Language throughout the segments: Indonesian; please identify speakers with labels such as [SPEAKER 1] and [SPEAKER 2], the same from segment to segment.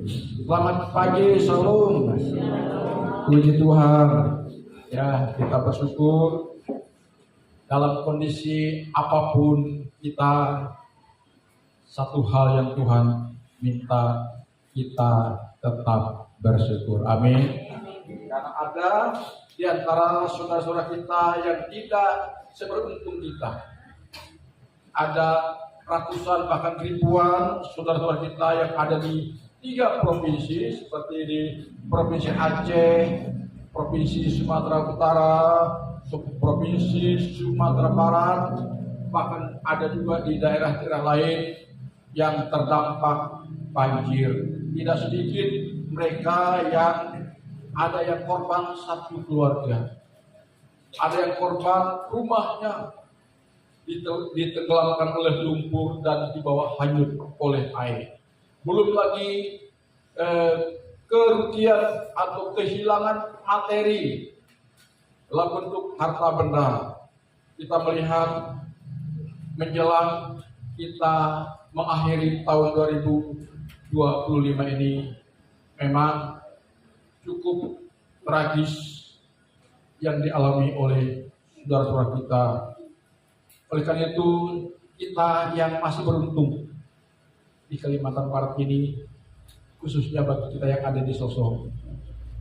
[SPEAKER 1] Selamat pagi, Shalom. Puji Tuhan. Ya, kita bersyukur dalam kondisi apapun kita, satu hal yang Tuhan minta kita tetap bersyukur. Amin. Karena ada di antara saudara-saudara kita yang tidak seberuntung kita. Ada ratusan bahkan ribuan saudara-saudara kita yang ada di 3 provinsi, seperti di Provinsi Aceh, Provinsi Sumatera Utara, Provinsi Sumatera Barat, bahkan ada juga di daerah-daerah lain yang terdampak banjir. Tidak sedikit mereka yang ada yang korban satu keluarga, ada yang korban rumahnya ditenggelamkan oleh lumpur dan di bawah hanyut oleh air. Belum lagi kerugian atau kehilangan materi dalam bentuk harta benda. Kita melihat menjelang kita mengakhiri tahun 2025 ini memang cukup tragis yang dialami oleh saudara-saudara kita. Oleh karena itu, kita yang masih beruntung di Kalimantan Barat ini, khususnya bagi kita yang ada di Sosok,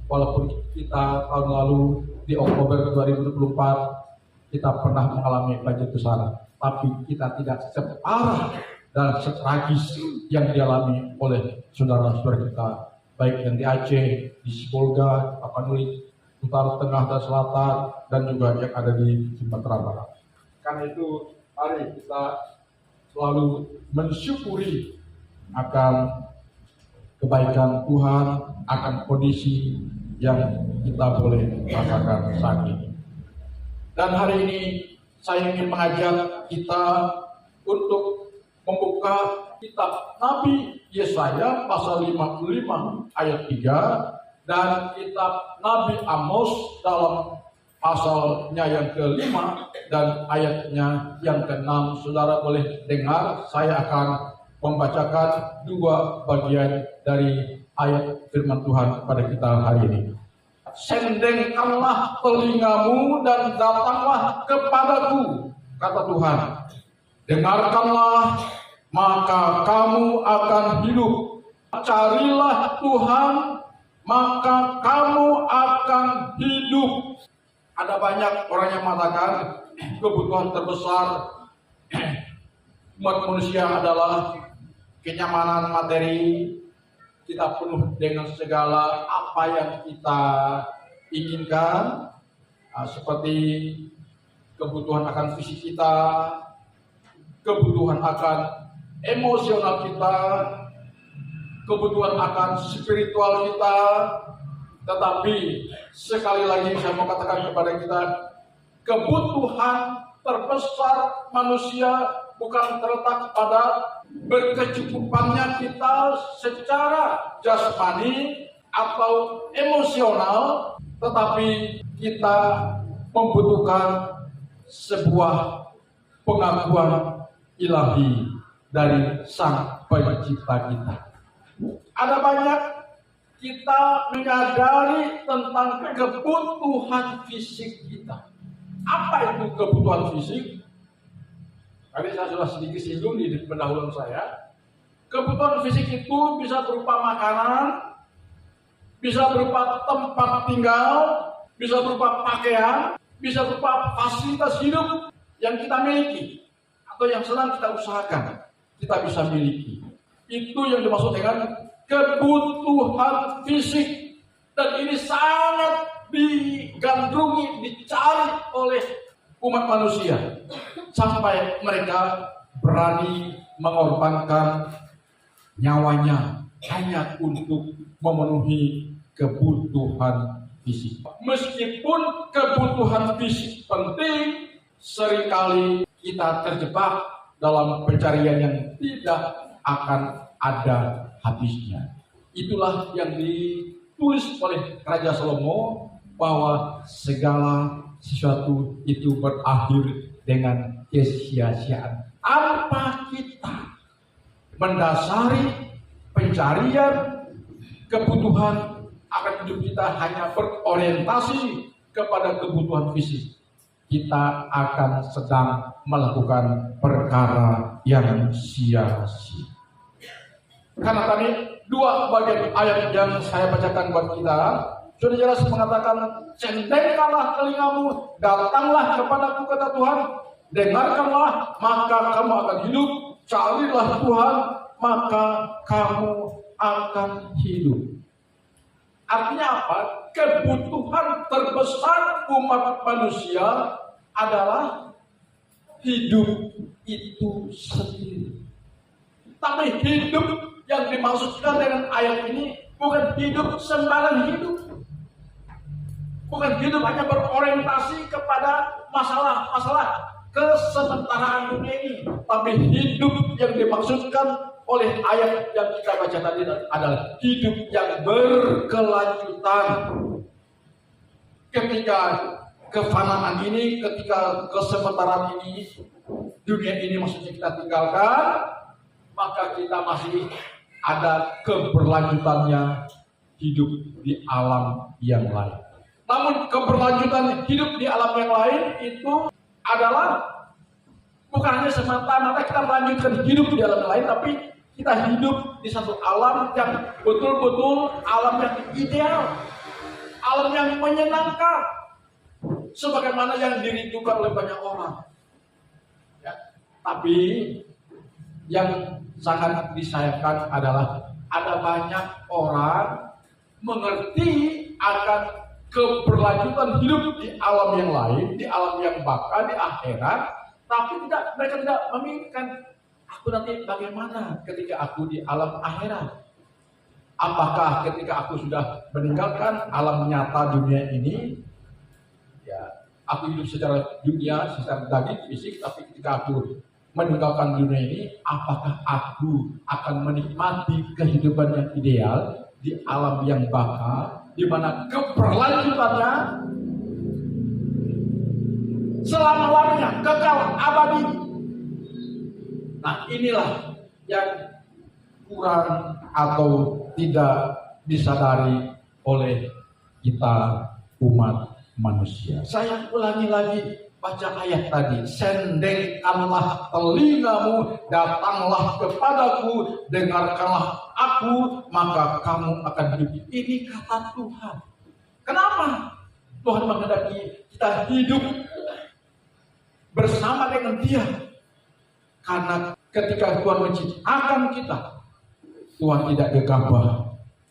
[SPEAKER 1] walaupun kita tahun lalu di Oktober 2024 kita pernah mengalami banjir besar, tapi kita tidak separah dan setragis yang dialami oleh saudara-saudara kita, baik yang di Aceh, di Sibolga, Tapanuli, Utara, Tengah, dan Selatan, dan juga yang ada di Sumatera Barat. Karena itu, mari kita selalu mensyukuri akan kebaikan Tuhan, akan kondisi yang kita boleh rasakan saat ini. Dan hari ini saya ingin mengajak kita untuk membuka kitab Nabi Yesaya pasal 55 ayat 3 dan kitab Nabi Amos dalam pasalnya yang ke-5 dan ayatnya yang ke-6. Saudara boleh dengar, saya akan membacakan 2 bagian dari ayat firman Tuhan pada kita hari ini. Sendengkanlah telingamu dan datanglah kepadaku, kata Tuhan. Dengarkanlah, maka kamu akan hidup. Carilah Tuhan, maka kamu akan hidup. Ada banyak orang yang mengatakan kebutuhan terbesar umat manusia adalah kenyamanan materi. Kita penuh dengan segala apa yang kita inginkan, seperti kebutuhan akan fisik kita, kebutuhan akan emosional kita, kebutuhan akan spiritual kita. Tetapi sekali lagi saya mau katakan kepada kita, kebutuhan terbesar manusia bukan terletak pada berkecukupannya kita secara jasmani atau emosional, tetapi kita membutuhkan sebuah pengakuan ilahi dari Sang Pencipta kita. Ada banyak kita menyadari tentang kebutuhan fisik kita. Apa itu kebutuhan fisik? Tadi saya sudah sedikit singgung di pendahuluan saya. Kebutuhan fisik itu bisa berupa makanan, bisa berupa tempat tinggal, bisa berupa pakaian, bisa berupa fasilitas hidup yang kita miliki atau yang sedang kita usahakan kita bisa miliki. Itu yang dimaksud dengan kebutuhan fisik, dan ini sangat digandrungi, dicari oleh umat manusia sampai mereka berani mengorbankan nyawanya hanya untuk memenuhi kebutuhan fisik. Meskipun kebutuhan fisik penting, seringkali kita terjebak dalam pencarian yang tidak akan ada habisnya. Itulah yang ditulis oleh Raja Salomo, bahwa segala sesuatu itu berakhir dengan kesia-siaan. Tanpa kita mendasari pencarian kebutuhan akan hidup kita hanya berorientasi kepada kebutuhan fisik, kita akan sedang melakukan perkara yang sia-sia. Karena tadi dua bagian ayat yang saya bacakan buat kita sudah jelas mengatakan, sendengkanlah telingamu, datanglah kepadaku, kata Tuhan, dengarkanlah maka kamu akan hidup, carilah Tuhan maka kamu akan hidup. Artinya apa? Kebutuhan terbesar umat manusia adalah hidup itu sendiri. Tapi hidup yang dimaksudkan dengan ayat ini bukan hidup sembarang hidup. Bukan hidup hanya berorientasi kepada masalah-masalah kesementaraan dunia ini. Tapi hidup yang dimaksudkan oleh ayat yang kita baca tadi adalah hidup yang berkelanjutan. Ketika kefanaan ini, ketika kesementaraan ini, dunia ini maksudnya kita tinggalkan, maka kita masih ada keberlanjutannya hidup di alam yang lain. Namun keberlanjutan hidup di alam yang lain itu adalah bukan hanya semata-mata kita melanjutkan hidup di alam yang lain, tapi kita hidup di satu alam yang betul-betul alam yang ideal, alam yang menyenangkan, sebagaimana yang dirindukan oleh banyak orang. Ya. Tapi yang sangat disayangkan adalah ada banyak orang mengerti akan keberlanjutan hidup di alam yang lain, di alam yang bakal, di akhirat, tapi mereka tidak memikirkan aku nanti bagaimana ketika aku di alam akhirat. Apakah ketika aku sudah meninggalkan alam nyata dunia ini, ya aku hidup secara dunia, secara daging fisik, tapi ketika aku meninggalkan dunia ini, apakah aku akan menikmati kehidupan yang ideal di alam yang bakal, di mana keberlanjutannya selama-lamanya, kekal, abadi. Nah, inilah yang kurang atau tidak disadari oleh kita umat manusia. Saya ulangi lagi baca ayat tadi, sendengkanlah telingamu, datanglah kepadaku, dengarkanlah aku, maka kamu akan hidup. Ini kata Tuhan. Kenapa Tuhan menghendaki kita hidup bersama dengan Dia? Karena ketika Tuhan menciptakan kita, Tuhan tidak gegabah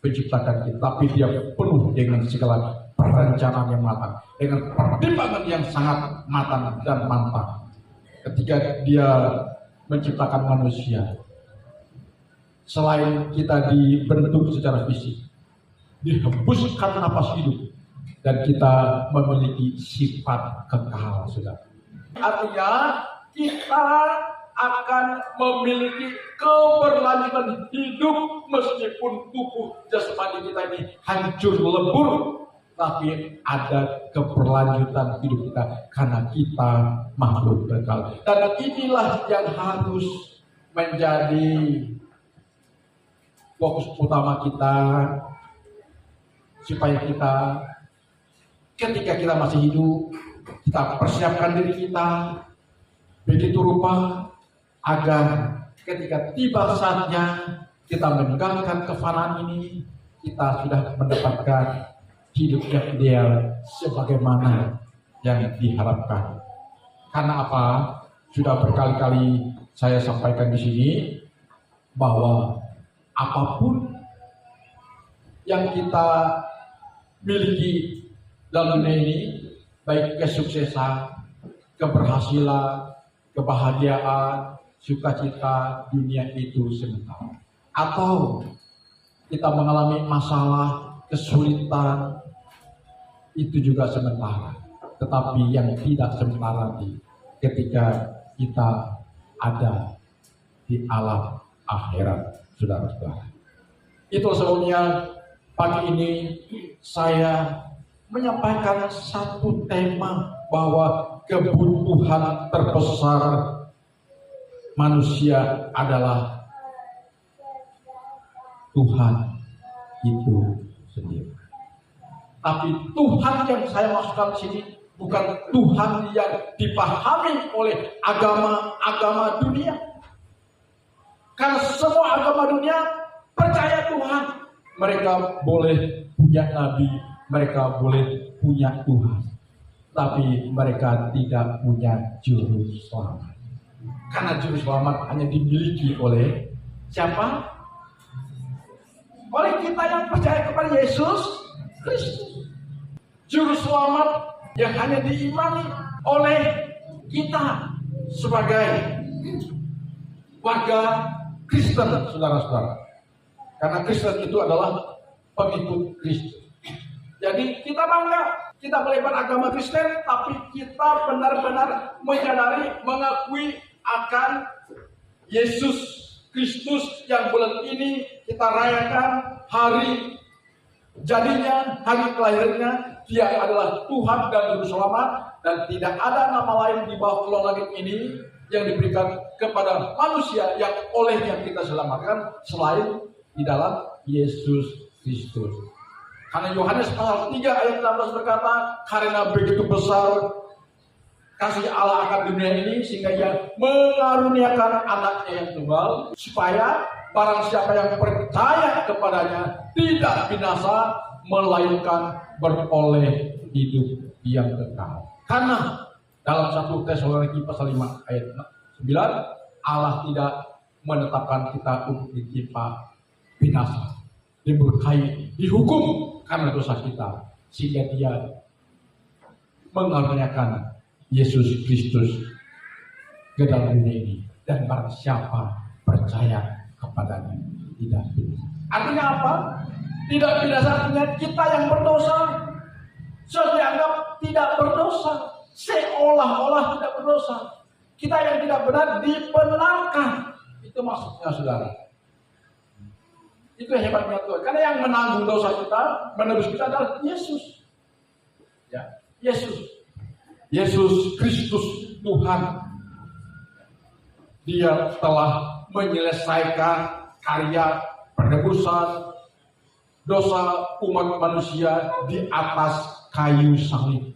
[SPEAKER 1] menciptakan kita, tapi Dia penuh dengan segala perencanaan yang matang, dengan pertimbangan yang sangat matang dan mantap. Ketika Dia menciptakan manusia, selain kita dibentuk secara fisik, dihembuskan napas hidup, dan kita memiliki sifat kekal, saudara. Artinya kita akan memiliki keberlanjutan hidup meskipun tubuh jasmani kita ini hancur lebur, tapi ada keberlanjutan hidup kita karena kita makhluk kekal. Dan inilah yang harus menjadi fokus utama kita, supaya kita ketika kita masih hidup, kita persiapkan diri kita begitu rupa agar ketika tiba saatnya kita meninggalkan kefanaan ini, kita sudah mendapatkan hidup yang ideal sebagaimana yang diharapkan. Karena apa? Sudah berkali-kali saya sampaikan di sini bahwa apapun yang kita miliki dalam dunia ini, baik kesuksesan, keberhasilan, kebahagiaan, sukacita, dunia itu sementara. Atau kita mengalami masalah, kesulitan, itu juga sementara. Tetapi yang tidak sementara nanti ketika kita ada di alam akhirat, saudara-saudara. Itu sebabnya pagi ini saya menyampaikan satu tema bahwa kebutuhan terbesar manusia adalah Tuhan itu sendiri. Tapi Tuhan yang saya maksudkan di sini bukan Tuhan yang dipahami oleh agama-agama dunia. Karena semua agama dunia percaya Tuhan. Mereka boleh punya nabi, mereka boleh punya Tuhan. Tapi mereka tidak punya juru selamat. Karena juru selamat hanya dimiliki oleh siapa? Oleh kita yang percaya kepada Yesus Kristus. Juru selamat yang hanya diimani oleh kita sebagai warga Kristen, saudara-saudara. Karena Kristen itu adalah pengikut Kristus. Jadi kita bangga, kita boleh beragama Kristen, tapi kita benar-benar menyadari, mengakui akan Yesus Kristus yang bulan ini kita rayakan hari jadinya, hari kelahirannya. Dia adalah Tuhan dan Juru Selamat, dan tidak ada nama lain di bawah kolong langit ini yang diberikan kepada manusia yang olehnya kita selamatkan selain di dalam Yesus Kristus. Karena Yohanes pasal 3 ayat 16 berkata, karena begitu besar kasih Allah akan dunia ini sehingga Ia mengaruniakan anaknya yang tunggal, supaya barang siapa yang percaya kepadanya tidak binasa, melainkan beroleh hidup yang kekal. Karena dalam 1 Tesalonika pasal 5 ayat 9, Allah tidak menetapkan kita untuk ditimpa binasa, dimurkai, dihukum karena dosa kita, sehingga Dia mengaruniakan Yesus Kristus ke dalam dunia ini, dan barang siapa percaya kepadanya tidak binasa. Artinya apa? Tidak binasa artinya kita yang berdosa sudah dianggap tidak berdosa, seolah-olah tidak berdosa. Kita yang tidak benar dibenarkan. Itu maksudnya, saudara. Itu hebatnya Tuhan. Karena yang menanggung dosa kita, menebus kita adalah Yesus. Ya, Yesus Kristus Tuhan. Dia telah menyelesaikan karya penebusan dosa umat manusia di atas kayu salib.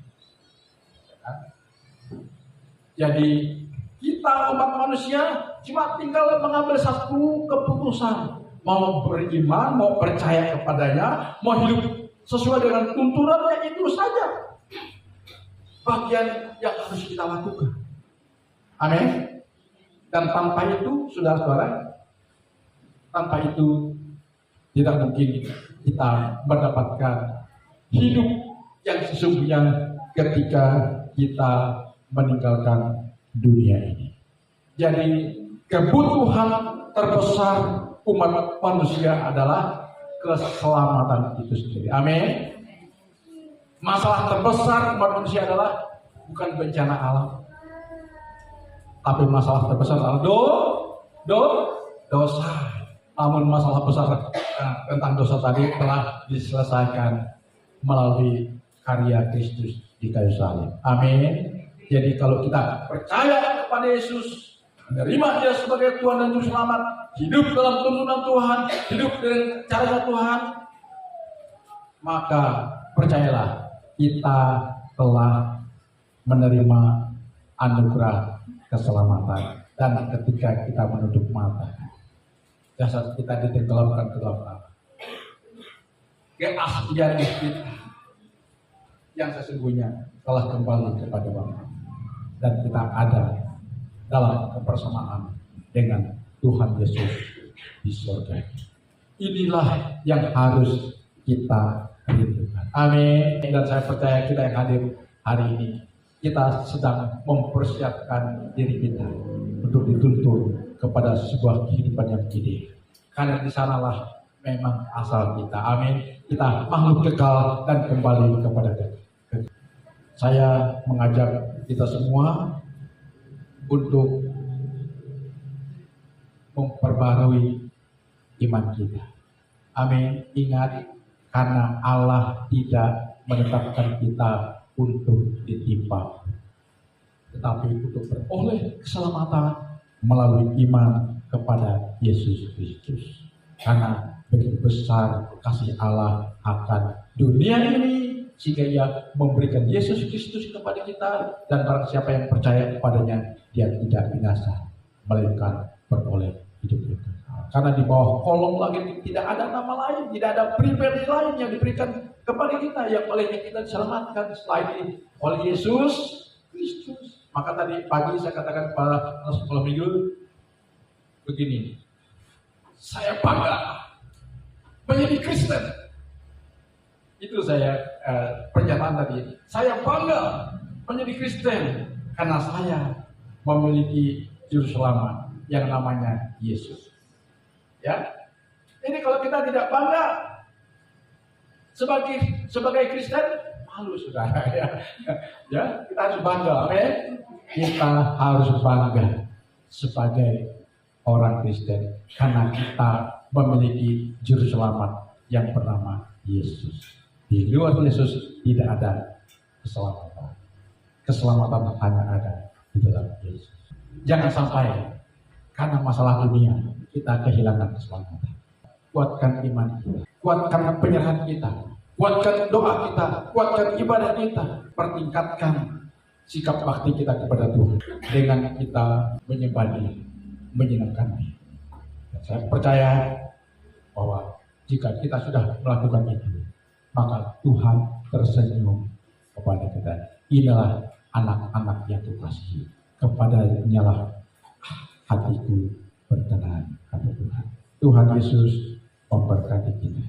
[SPEAKER 1] Jadi kita umat manusia cuma tinggal mengambil satu keputusan. Mau beriman, mau percaya kepadanya, mau hidup sesuai dengan tuntunannya, itu saja bagian yang harus kita lakukan. Amin. Dan tanpa itu, saudara-saudara, tanpa itu tidak mungkin kita mendapatkan hidup yang sesungguhnya ketika kita meninggalkan dunia ini. Jadi kebutuhan terbesar umat manusia adalah keselamatan itu sendiri. Amin. Masalah terbesar umat manusia adalah bukan bencana alam, tapi masalah terbesar adalah dosa. Namun masalah besar tentang dosa tadi telah diselesaikan melalui karya Kristus di kayu salib. Amin. Jadi kalau kita percaya kepada Yesus, menerima Dia sebagai Tuhan dan Juru Selamat, hidup dalam tuntunan Tuhan, hidup dengan caranya Tuhan, maka percayalah kita telah menerima anugerah keselamatan. Dan ketika kita menutup mata, jasad kita ditenggelamkan ke dalam tanah, keaslian kita yang sesungguhnya telah kembali kepada Bapa, dan kita ada dalam kebersamaan dengan Tuhan Yesus di surga. Inilah yang harus kita rindukan. Amin. Dan saya percaya kita yang hadir hari ini, kita sedang mempersiapkan diri kita untuk dituntun kepada sebuah kehidupan yang ideal. Karena di sanalah memang asal kita. Amin. Kita makhluk kekal dan kembali kepada Dia. Saya mengajak kita semua untuk memperbarui iman kita. Amin. Ingat, karena Allah tidak menetapkan kita untuk ditimpa, tetapi untuk beroleh keselamatan melalui iman kepada Yesus Kristus. Karena begitu besar kasih Allah akan dunia ini, sehingga Ia memberikan Yesus Kristus kepada kita, dan barang siapa yang percaya kepadanya, dia tidak binasa, melainkan beroleh hidup kekal. Karena di bawah kolong langit tidak ada nama lain, tidak ada pribadi lain yang diberikan kepada kita yang olehnya kita diselamatkan selain oleh Yesus Kristus. Maka tadi pagi saya katakan pada sekolah minggu begini, saya bangga menjadi Kristen. Itu saya pernyataan tadi. Saya bangga menjadi Kristen karena saya memiliki juru selamat yang namanya Yesus. Ya, ini kalau kita tidak bangga sebagai Kristen, malu saudara. Ya, kita harus bangga. Kita harus bangga sebagai orang Kristen karena kita memiliki juru selamat yang bernama Yesus. Di luar Yesus tidak ada keselamatan. Keselamatan hanya ada di dalam Yesus. Jangan sampai karena masalah dunia kita kehilangan keselamatan. Kuatkan iman kita, kuatkan penyerahan kita, kuatkan doa kita, kuatkan ibadah kita, pertingkatkan sikap bakti kita kepada Tuhan dengan kita menyembah Dia, menyenangkan Dia. Dan saya percaya bahwa jika kita sudah melakukan itu, maka Tuhan tersenyum kepada kita. Inilah anak-anak yang kukasihi, kepadanya lah hatiku berkenan kepada Tuhan. Tuhan Yesus memberkati kita.